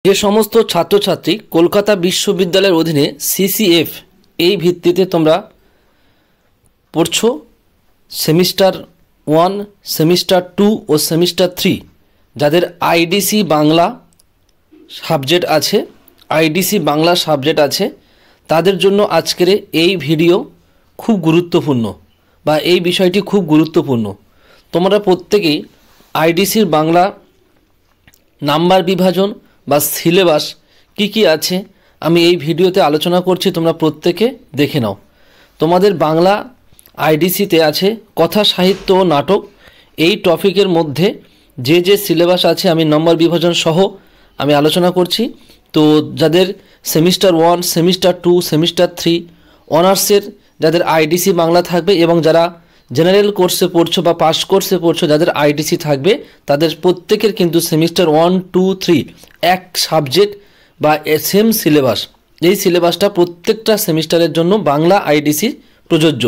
যে সমস্ত ছাত্রছাত্রী কলকাতা বিশ্ববিদ্যালয়ের অধীনে সিসিএফ এই ভিত্তিতে তোমরা পড়ছো সেমিস্টার 1, সেমিস্টার 2 ও সেমিস্টার 3, যাদের আইডিসি বাংলা সাবজেক্ট আছে তাদের জন্য আজকের এই ভিডিও খুব গুরুত্বপূর্ণ বা এই বিষয়টি খুব গুরুত্বপূর্ণ। তোমরা প্রত্যেকেই আইডিসির বাংলা নাম্বার বিভাজন বা সিলেবাস কি আছে আমি এই ভিডিওতে আলোচনা করছি, তোমরা প্রত্যেকে দেখে নাও। তোমাদের বাংলা আইডিসিতে আছে কথা সাহিত্য ও নাটক। এই টপিকের মধ্যে যে সিলেবাস আছে আমি নম্বর বিভাজন সহ আমি আলোচনা করছি। তো যাদের সেমিস্টার 1, সেমিস্টার 2, সেমিস্টার 3 অনার্সের যাদের আইডিসি বাংলা থাকবে এবং যারা জেনারেল কোর্সে পড়ছো বা পাস কোর্সে পড়ছো যাদের আইডিসি থাকবে তাদের প্রত্যেকের কিন্তু সেমিস্টার 1, 2, 3 এক সাবজেক্ট বা সেম সিলেবাস। এই সিলেবাসটা প্রত্যেকটা সেমিস্টারের জন্য বাংলা আইডিসি প্রযোজ্য।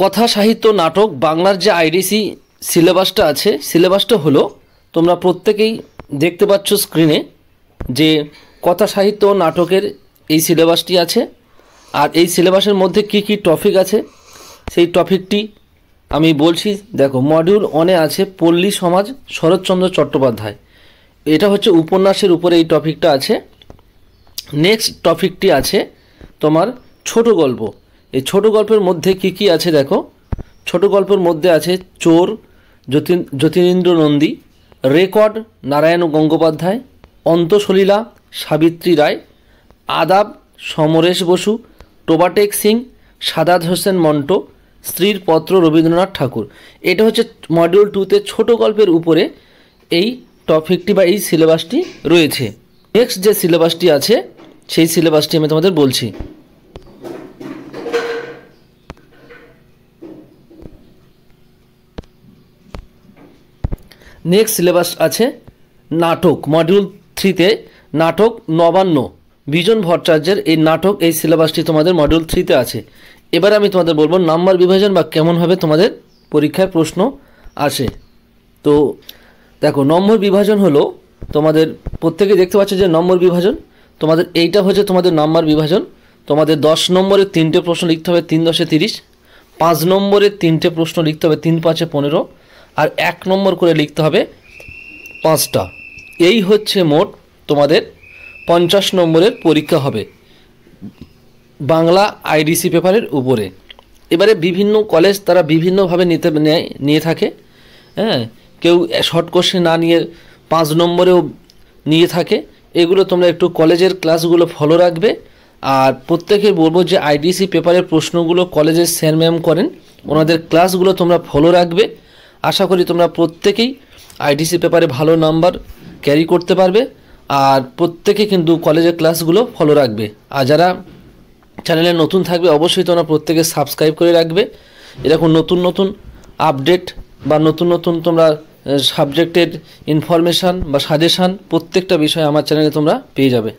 কথা সাহিত্য নাটক বাংলার যে আইডিসি সিলেবাসটা আছে, সিলেবাসটা হলো তোমরা প্রত্যেকেই দেখতে পাচ্ছ স্ক্রিনে যে কথা সাহিত্য নাটকের এই সিলেবাসটি আছে। আর এই সিলেবাসের মধ্যে কি টপিক আছে সেই টপিকটি আমি বলছি। দেখো, মডিউল 1-এ আছে পল্লী সমাজ, শরৎচন্দ্র চট্টোপাধ্যায়। এটা হচ্ছে উপন্যাসের উপরে এই টপিকটা আছে। নেক্সট টপিকটি আছে তোমার ছোট গল্প। এই ছোট গল্পের মধ্যে কি আছে দেখো, ছোট গল্পের মধ্যে আছে চোর যতীন্দ্র নন্দী, রেকর্ড নারায়ণ গঙ্গোপাধ্যায়, অন্তঃসলীলা সাবিত্রী রায়, আদাব সমরেশ বসু, টোবাটেক সিং, সাদাত হোসেন মন্টো, স্ত্রীর পত্র রবীন্দ্রনাথ ঠাকুর। এটা হচ্ছে মডিউল 2-তে ছোট গল্পের উপরে এই টপিকটি বা এই সিলেবাসটি রয়েছে। নেক্সট যে সিলেবাসটি আছে সেই সিলেবাসটি আমি তোমাদের বলছি। নেক্সট সিলেবাস আছে নাটক। মডিউল 3-তে নাটক নবান্ন, বিজন ভট্টাচার্যের এই নাটক, এই সিলেবাসটি তোমাদের মডিউল 3-তে আছে। এবার আমি তোমাদের বলবো নাম্বার বিভাজন বা কেমনভাবে তোমাদের পরীক্ষায় প্রশ্ন আসে। তো দেখো, নম্বর বিভাজন হলো তোমাদের প্রত্যেকে দেখতে পাচ্ছ যে নম্বর বিভাজন তোমাদের এইটা হচ্ছে তোমাদের নাম্বার বিভাজন। তোমাদের 10 নম্বরের 3টে প্রশ্ন লিখতে হবে 3 10 30, 5 নম্বরের 3টে প্রশ্ন লিখতে হবে 3 5 15, আর 1 নম্বর করে লিখতে হবে 5টা। এই হচ্ছে মোট তোমাদের 50 নম্বরের পরীক্ষা হবে বাংলা আইডিসি পেপারের উপরে। এবারে বিভিন্ন কলেজ তারা বিভিন্নভাবে নিয়ে থাকে। কেউ শর্ট কোশ্চেন না নিয়ে 5 নম্বরেও নিয়ে থাকে। এগুলো তোমরা একটু কলেজের ক্লাসগুলো ফলো রাখবে। আর প্রত্যেকে বলবো যে আইডিসি পেপারের প্রশ্নগুলো কলেজের স্যার ম্যাম করেন, ওনাদের ক্লাসগুলো তোমরা ফলো রাখবে। আশা করি তোমরা প্রত্যেকেই আইডিসি পেপারে ভালো নাম্বার ক্যারি করতে পারবে। আর প্রত্যেকে কিন্তু কলেজের ক্লাসগুলো ফলো রাখবে। আর যারা চ্যানেলে নতুন থাকবে অবশ্যই তোমরা প্রত্যেকে সাবস্ক্রাইব করে রাখবে। এরকম নতুন আপডেট বা নতুন তোমরা সাবজেক্টের ইনফরমেশান বা সাজেশান প্রত্যেকটা বিষয়ে আমার চ্যানেলে তোমরা পেয়ে যাবে।